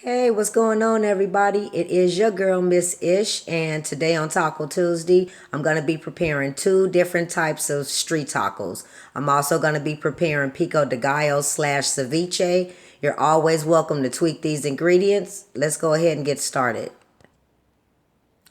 Hey, what's going on, everybody? It is your girl, Miss Ish, and today on Taco Tuesday, I'm going to be preparing two different types of street tacos. I'm also going to be preparing Pico De Gallo slash Ceviche. You're always welcome to tweak these ingredients. Let's go ahead and get started.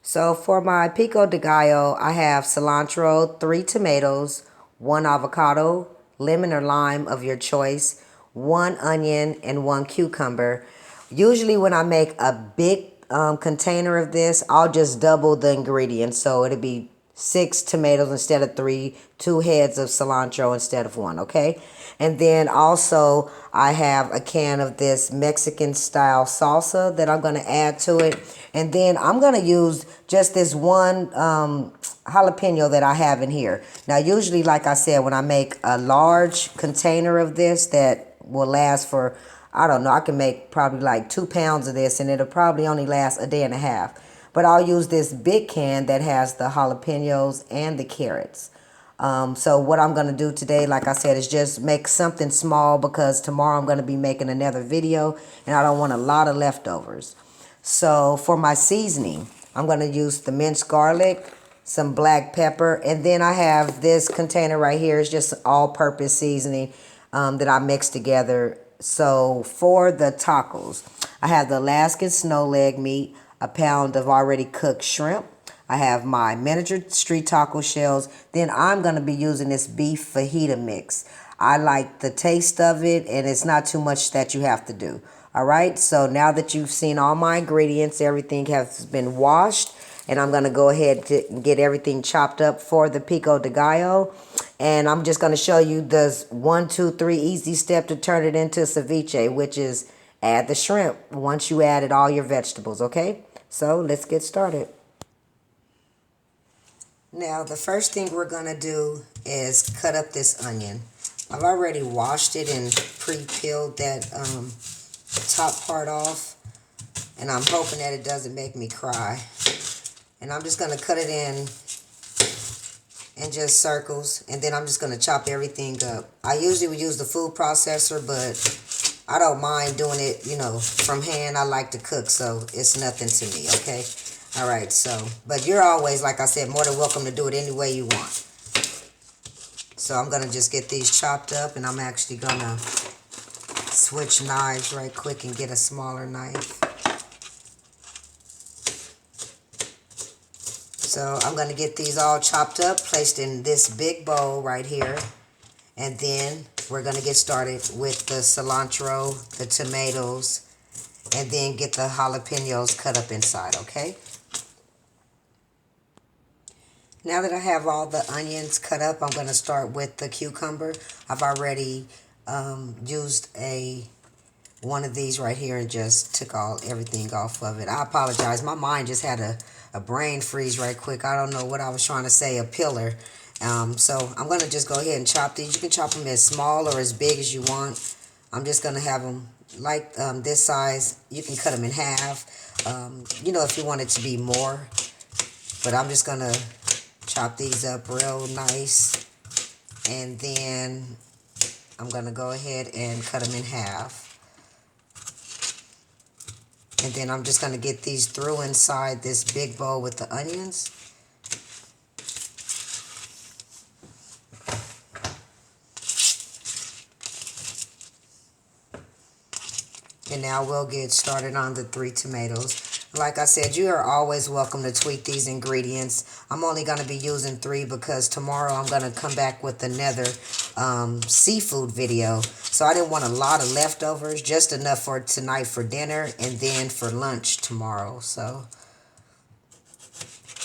So for my Pico de Gallo, I have cilantro, 3 tomatoes, 1 avocado, lemon or lime of your choice, 1 onion, and 1 cucumber. Usually when I make a big container of this, I'll just double the ingredients. So it'll be 6 tomatoes instead of 3, 2 heads of cilantro instead of 1, okay? And then also I have a can of this Mexican style salsa that I'm going to add to it. And then I'm going to use just this one jalapeno that I have in here. Now usually, like I said, when I make a large container of this that will last for, I don't know, I can make probably like 2 pounds of this and it'll probably only last a day and a half. But I'll use this big can that has the jalapenos and the carrots. So what I'm going to do today, like I said, is just make something small because tomorrow I'm going to be making another video and I don't want a lot of leftovers. So for my seasoning, I'm going to use the minced garlic, some black pepper, and then I have this container right here. It's just all-purpose seasoning that I mixed together. So for the tacos, I have the Alaskan snow leg meat, a pound of already cooked shrimp. I have my miniature street taco shells. Then I'm going to be using this beef fajita mix. I like the taste of it, and it's not too much that you have to do. All right, so now that you've seen all my ingredients, everything has been washed, and I'm going to go ahead and get everything chopped up for the pico de gallo. And I'm just going to show you the 1, 2, 3 easy step to turn it into ceviche, which is add the shrimp once you added all your vegetables, okay? So let's get started. Now, the first thing we're going to do is cut up this onion. I've already washed it and pre-peeled that top part off, and I'm hoping that it doesn't make me cry. And I'm just going to cut it in just circles, and then I'm just going to chop everything up. I usually would use the food processor, but I don't mind doing it, from hand. I like to cook, so it's nothing to me, okay? All right, so, but you're always, like I said, more than welcome to do it any way you want. So I'm going to just get these chopped up, and I'm actually going to switch knives right quick and get a smaller knife. So I'm going to get these all chopped up, placed in this big bowl right here. And then we're going to get started with the cilantro, the tomatoes, and then get the jalapenos cut up inside, okay? Now that I have all the onions cut up, I'm going to start with the cucumber. I've already used one of these right here and just took everything off of it. I apologize. My mind just had a brain freeze right quick. I don't know what I was trying to say, a pillar. So I'm going to just go ahead and chop these. You can chop them as small or as big as you want. I'm just going to have them like this size. You can cut them in half, if you want it to be more. But I'm just going to chop these up real nice. And then I'm going to go ahead and cut them in half. And then I'm just going to get these through inside this big bowl with the onions. And now we'll get started on the 3 tomatoes. Like I said, you are always welcome to tweak these ingredients. I'm only going to be using 3 because tomorrow I'm going to come back with another seafood video. So I didn't want a lot of leftovers, just enough for tonight for dinner and then for lunch tomorrow. So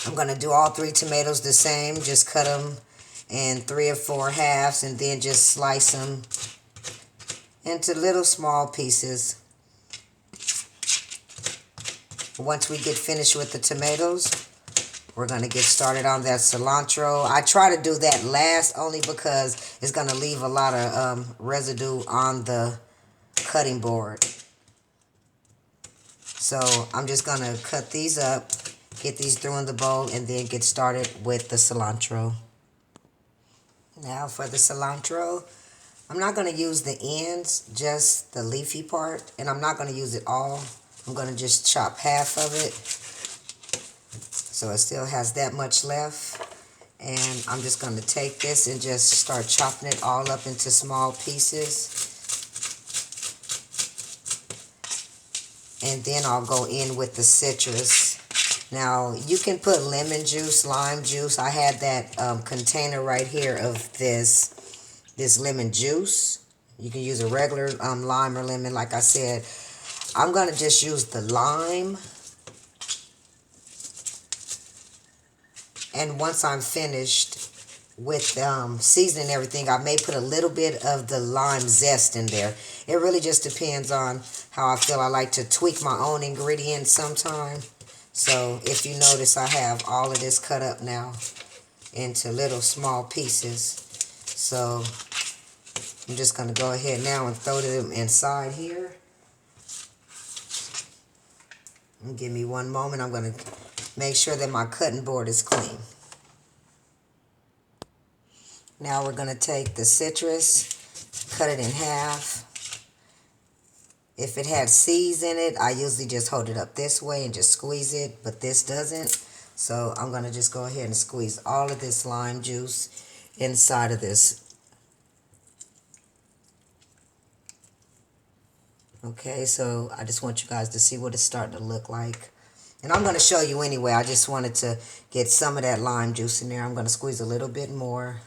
I'm going to do all 3 tomatoes the same. Just cut them in 3 or 4 halves and then just slice them into little small pieces. Once we get finished with the tomatoes, we're going to get started on that cilantro. I try to do that last only because it's going to leave a lot of residue on the cutting board. So I'm just going to cut these up, get these through in the bowl, and then get started with the cilantro. Now for the cilantro, I'm not going to use the ends, just the leafy part, and I'm not going to use it all. I'm going to just chop half of it so it still has that much left. And I'm just going to take this and just start chopping it all up into small pieces. And then I'll go in with the citrus. Now, you can put lemon juice, lime juice. I had that container right here of this lemon juice. You can use a regular lime or lemon, like I said. I'm going to just use the lime. And once I'm finished with seasoning everything, I may put a little bit of the lime zest in there. It really just depends on how I feel. I like to tweak my own ingredients sometimes. So if you notice, I have all of this cut up now into little small pieces. So I'm just going to go ahead now and throw them inside here. And give me one moment. I'm going to make sure that my cutting board is clean. Now we're going to take the citrus, cut it in half. If it had seeds in it, I usually just hold it up this way and just squeeze it, but this doesn't. So I'm going to just go ahead and squeeze all of this lime juice inside of this. Okay, so I just want you guys to see what it's starting to look like. And I'm going to show you anyway. I just wanted to get some of that lime juice in there. I'm going to squeeze a little bit more.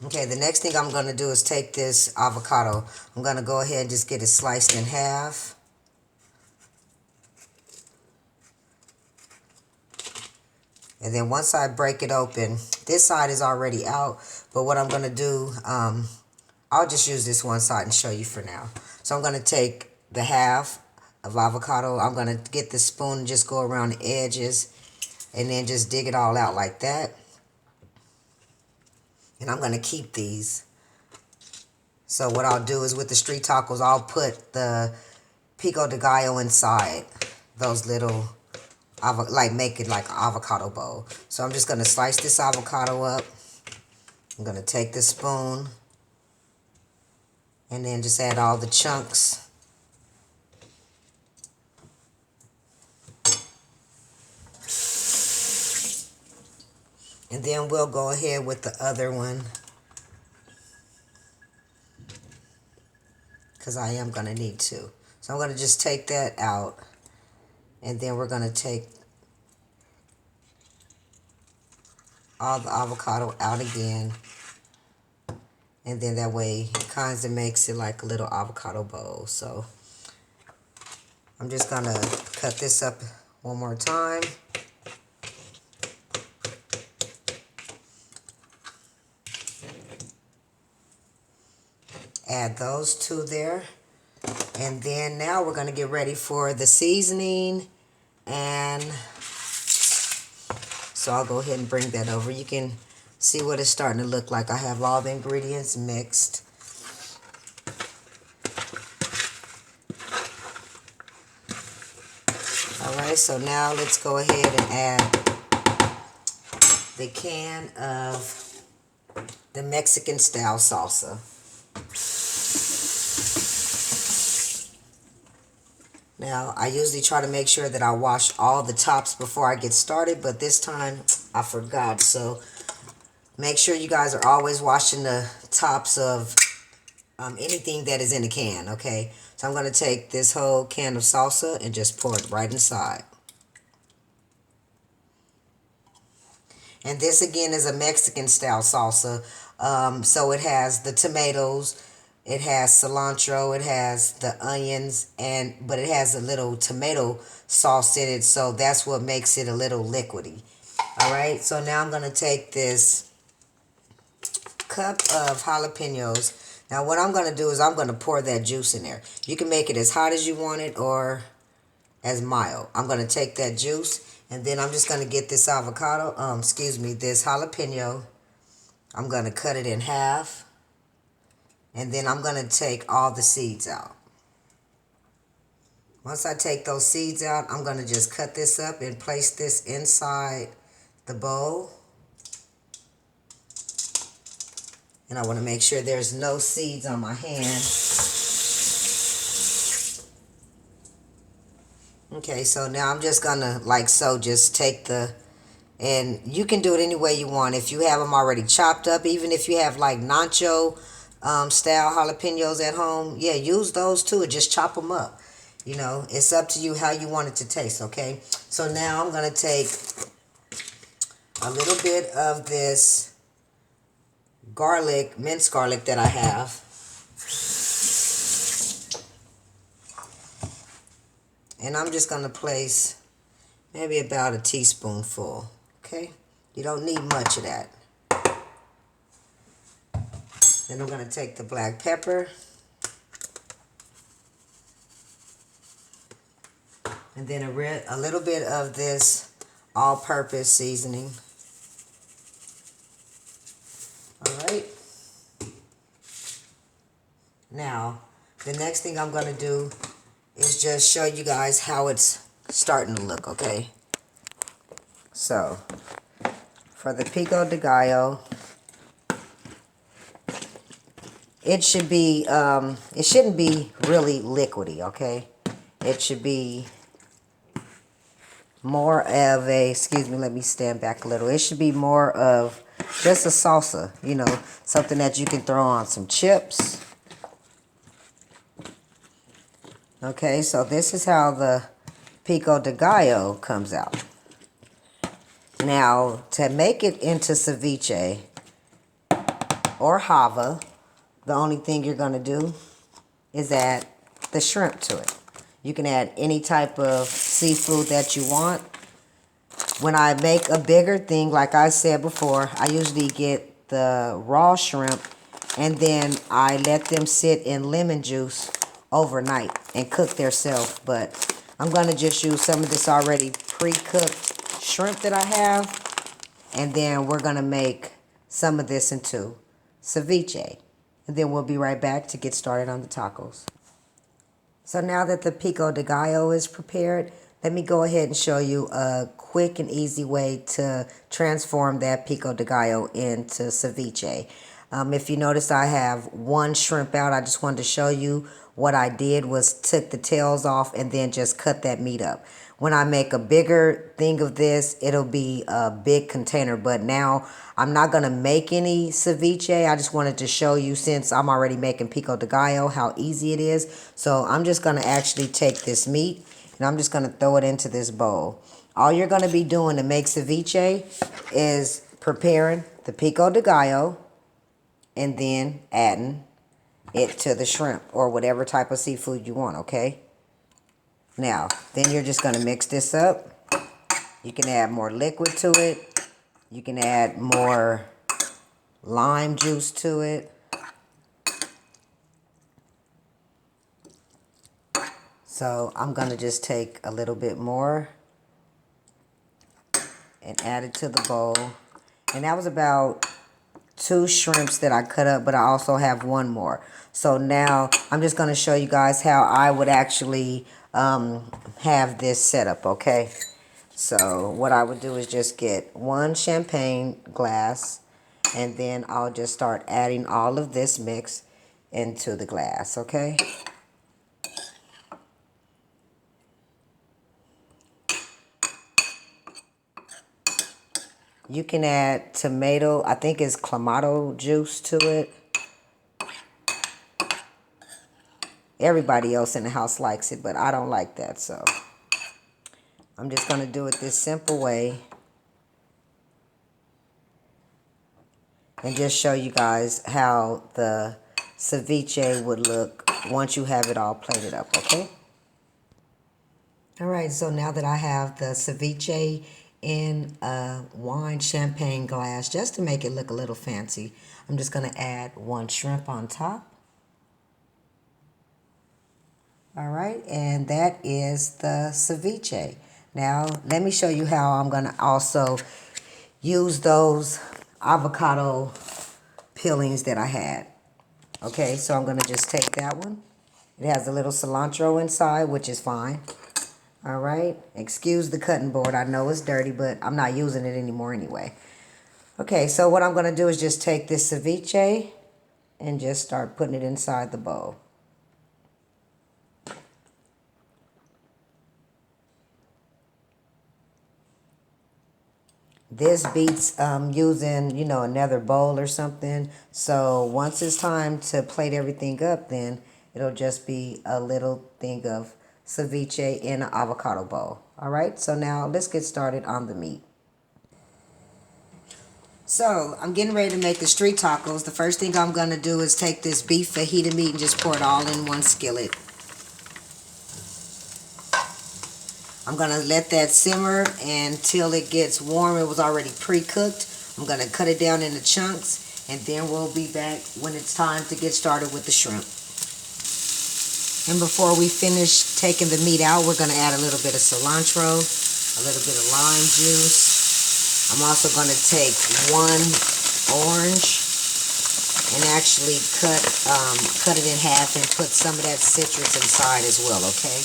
Okay, the next thing I'm going to do is take this avocado. I'm going to go ahead and just get it sliced in half. And then once I break it open, this side is already out. But what I'm going to do, I'll just use this one side and show you for now. So I'm going to take the half of avocado. I'm going to get the spoon and just go around the edges. And then just dig it all out like that. And I'm going to keep these. So what I'll do is with the street tacos, I'll put the Pico De Gallo inside those little, like make it like an avocado bowl. So I'm just going to slice this avocado up. I'm going to take the spoon and then just add all the chunks. And then we'll go ahead with the other one, because I am going to need to. So I'm going to just take that out. And then we're going to take all the avocado out again. And then that way it kind of makes it like a little avocado bowl. So I'm just going to cut this up one more time. Add those two there. And then now we're going to get ready for the seasoning. And so I'll go ahead and bring that over. You can see what it's starting to look like. I have all the ingredients mixed. Alright, so now let's go ahead and add the can of the Mexican style salsa. Now, I usually try to make sure that I wash all the tops before I get started, but this time I forgot. So make sure you guys are always washing the tops of anything that is in a can, okay? So I'm going to take this whole can of salsa and just pour it right inside. And this again is a Mexican style salsa. So it has the tomatoes, it has cilantro, it has the onions, but it has a little tomato sauce in it, so that's what makes it a little liquidy. Alright, so now I'm going to take this cup of jalapenos. Now what I'm going to do is I'm going to pour that juice in there. You can make it as hot as you want it or as mild. I'm going to take that juice and then I'm just going to get this avocado, this jalapeno. I'm going to cut it in half. And then I'm going to take all the seeds out. Once I take those seeds out, I'm going to just cut this up and place this inside the bowl. And I want to make sure there's no seeds on my hand. Okay, so now I'm just gonna, like so, just take the, and you can do it any way you want. If you have them already chopped up, even if you have like nacho style jalapenos at home, yeah, use those too. Just chop them up. You know, it's up to you how you want it to taste, okay? So now I'm gonna take a little bit of this garlic, minced garlic that I have. And I'm just gonna place maybe about a teaspoonful, okay? You don't need much of that. Then I'm gonna take the black pepper. And then a little bit of this all-purpose seasoning. All right. Now, the next thing I'm gonna do is just show you guys how it's starting to look, okay? So, for the Pico De Gallo, it should be, it shouldn't be really liquidy, okay? It should be more of a, excuse me, let me stand back a little. It should be more of just a salsa, you know, something that you can throw on some chips. Okay, so this is how the Pico de Gallo comes out. Now, to make it into ceviche or hava, the only thing you're going to do is add the shrimp to it. You can add any type of seafood that you want. When I make a bigger thing, like I said before, I usually get the raw shrimp and then I let them sit in lemon juice overnight and cook theirself. But I'm going to just use some of this already pre-cooked shrimp that I have. And then we're going to make some of this into ceviche. And then we'll be right back to get started on the tacos. So now that the Pico de Gallo is prepared, let me go ahead and show you a quick and easy way to transform that Pico de Gallo into ceviche. If you notice, I have one shrimp out. I just wanted to show you what I did was took the tails off and then just cut that meat up. When I make a bigger thing of this, it'll be a big container. But now I'm not going to make any ceviche. I just wanted to show you, since I'm already making Pico de Gallo, how easy it is. So I'm just going to actually take this meat and I'm just going to throw it into this bowl. All you're going to be doing to make ceviche is preparing the Pico de Gallo and then adding it to the shrimp or whatever type of seafood you want, okay? Now, then you're just going to mix this up. You can add more liquid to it. You can add more lime juice to it. So I'm going to just take a little bit more and add it to the bowl. And that was about 2 shrimps that I cut up, but I also have one more. So now I'm just going to show you guys how I would actually have this set up, okay? So what I would do is just get 1 champagne glass, and then I'll just start adding all of this mix into the glass, okay? You can add tomato, I think it's clamato juice to it. Everybody else in the house likes it, but I don't like that, so I'm just going to do it this simple way and just show you guys how the ceviche would look once you have it all plated up, okay? All right, so now that I have the ceviche in a wine champagne glass, just to make it look a little fancy, I'm just going to add 1 shrimp on top. All right, and that is the ceviche. Now, let me show you how I'm going to also use those avocado peelings that I had. Okay, so I'm going to just take that one. It has a little cilantro inside, which is fine. All right, excuse the cutting board. I know it's dirty, but I'm not using it anymore anyway. Okay, so what I'm going to do is just take this ceviche and just start putting it inside the bowl. This beats using, you know, another bowl or something. So once it's time to plate everything up, then it'll just be a little thing of ceviche in an avocado bowl. All right, so now let's get started on the meat. So I'm getting ready to make the street tacos. The first thing I'm going to do is take this beef fajita meat and just pour it all in one skillet. I'm going to let that simmer until it gets warm. It was already pre-cooked. I'm going to cut it down into chunks, and then we'll be back when it's time to get started with the shrimp. And before we finish taking the meat out, we're going to add a little bit of cilantro, a little bit of lime juice. I'm also going to take one orange and actually cut it in half and put some of that citrus inside as well, okay?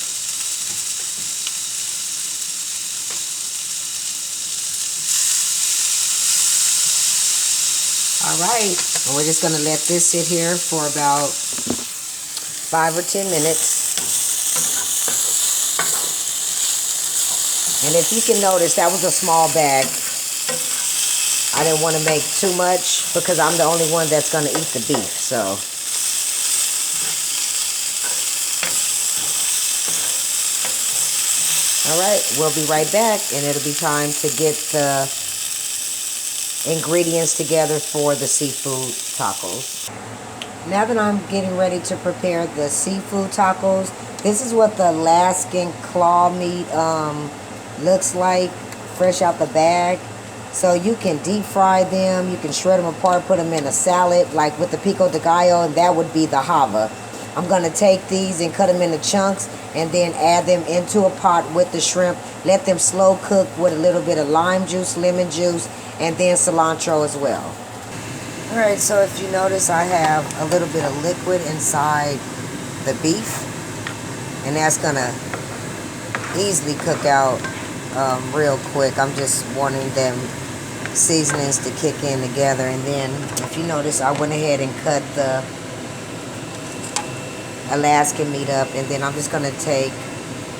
Alright, and we're just going to let this sit here for about 5 or 10 minutes. And if you can notice, that was a small bag. I didn't want to make too much because I'm the only one that's going to eat the beef, so. Alright, we'll be right back, and it'll be time to get the ingredients together for the seafood tacos. Now that I'm getting ready to prepare the seafood tacos, this is what the Alaskan claw meat looks like fresh out the bag. So you can deep fry them, you can shred them apart, put them in a salad like with the Pico De Gallo, and that would be the hava. I'm going to take these and cut them into chunks and then add them into a pot with the shrimp. Let them slow cook with a little bit of lime juice, lemon juice, and then cilantro as well. Alright, so if you notice, I have a little bit of liquid inside the beef, and that's going to easily cook out real quick. I'm just wanting them seasonings to kick in together. And then if you notice, I went ahead and cut the Alaskan meat up, and then I'm just going to take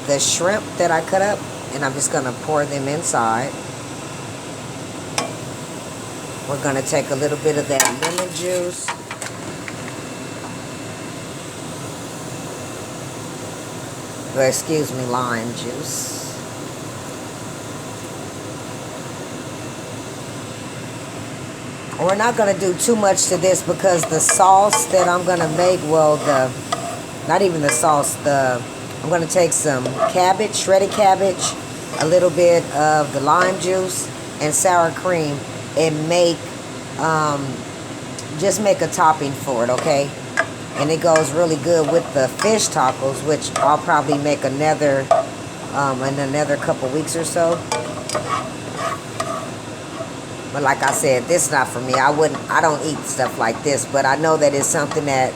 the shrimp that I cut up and I'm just going to pour them inside. We're going to take a little bit of that lemon juice, or excuse me, lime juice. We're not going to do too much to this because the sauce that I'm going to make, well, not even the sauce, I'm going to take some cabbage, shredded cabbage, a little bit of the lime juice, and sour cream, and just make a topping for it, okay? And it goes really good with the fish tacos, which I'll probably make another in another couple weeks or so. But like I said, this is not for me. I don't eat stuff like this, but I know that it's something that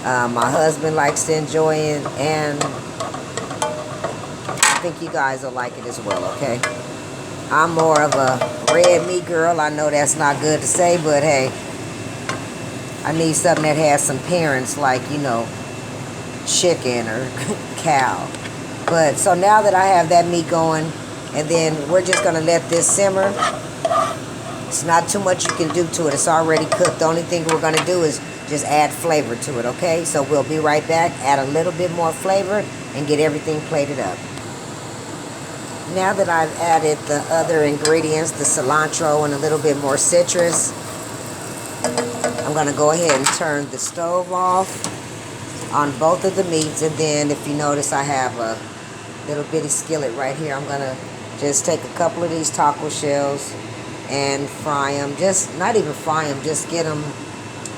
my husband likes to enjoy, and I think you guys will like it as well, okay? I'm more of a red meat girl. I know that's not good to say, but hey, I need something that has some parents, like, you know, chicken or cow. But so now that I have that meat going, and then we're just going to let this simmer. It's not too much you can do to it. It's already cooked. The only thing we're going to do is just add flavor to it, okay? So we'll be right back, add a little bit more flavor, and get everything plated up. Now that I've added the other ingredients, the cilantro and a little bit more citrus, I'm going to go ahead and turn the stove off on both of the meats. And then if you notice, I have a little bitty skillet right here. I'm going to just take a couple of these taco shells and fry them. Just not even fry them, just get them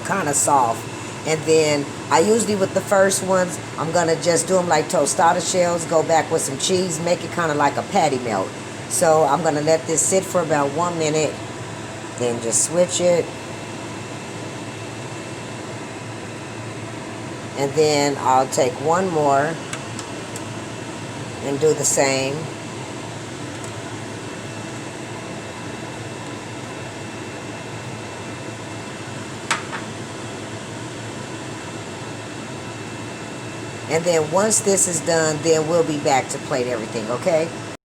kind of soft. And then I usually, with the first ones, I'm going to just do them like tostada shells, go back with some cheese, make it kind of like a patty melt. So I'm going to let this sit for about 1 minute, then just switch it. And then I'll take one more and do the same. And then once this is done, then we'll be back to plate everything, okay?